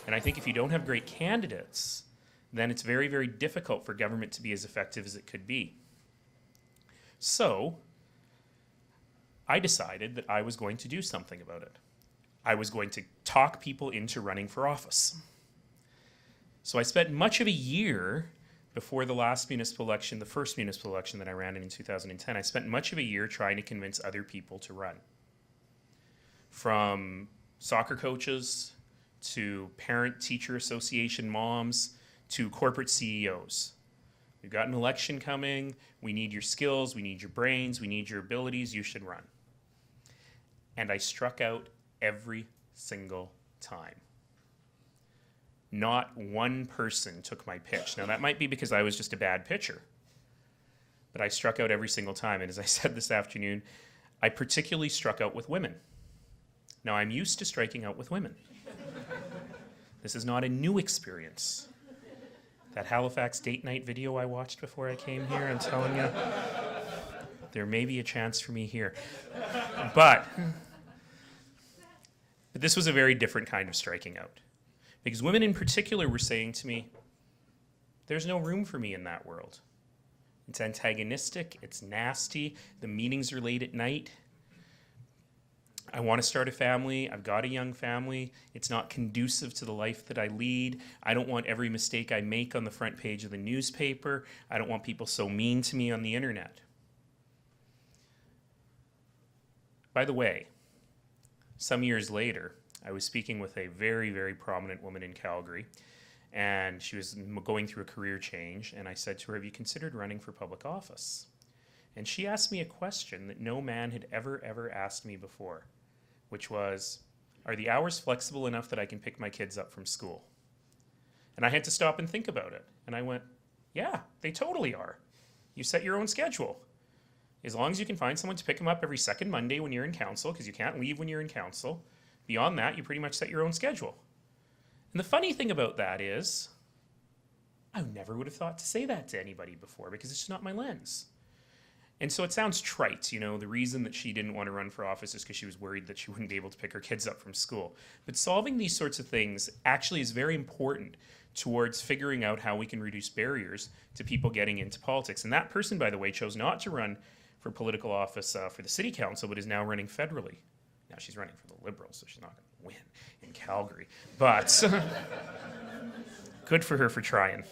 And I think if you don't have great candidates, then it's very, very difficult for government to be as effective as it could be. So I decided that I was going to do something about it. I was going to talk people into running for office. So I spent much of a year before the last municipal election, the first municipal election that I ran in 2010, I spent much of a year trying to convince other people to run. From soccer coaches to parent-teacher association moms to corporate CEOs. We've got an election coming. We need your skills. We need your brains. We need your abilities. You should run. And I struck out every single time. Not one person took my pitch. Now, that might be because I was just a bad pitcher. But I struck out every single time. And as I said this afternoon, I particularly struck out with women. Now, I'm used to striking out with women. This is not a new experience. That Halifax date night video I watched before I came here, I'm telling you, there may be a chance for me here. But this was a very different kind of striking out. Because women in particular were saying to me, there's no room for me in that world. It's antagonistic, it's nasty, the meetings are late at night. I want to start a family. I've got a young family. It's not conducive to the life that I lead. I don't want every mistake I make on the front page of the newspaper. I don't want people so mean to me on the internet. By the way, some years later, I was speaking with a very, very prominent woman in Calgary, and she was going through a career change, and I said to her, have you considered running for public office? And she asked me a question that no man had ever asked me before, which was, are the hours flexible enough that I can pick my kids up from school? And I had to stop and think about it. And I went, yeah, they totally are. You set your own schedule. As long as you can find someone to pick them up every second Monday when you're in council, because you can't leave when you're in council. Beyond that, you pretty much set your own schedule. And the funny thing about that is, I never would have thought to say that to anybody before because it's just not my lens. And so it sounds trite, you know, the reason that she didn't want to run for office is because she was worried that she wouldn't be able to pick her kids up from school. But solving these sorts of things actually is very important towards figuring out how we can reduce barriers to people getting into politics. And that person, by the way, chose not to run for political office for the city council, but is now running federally. Now she's running for the Liberals, so she's not going to win in Calgary. But good for her for trying.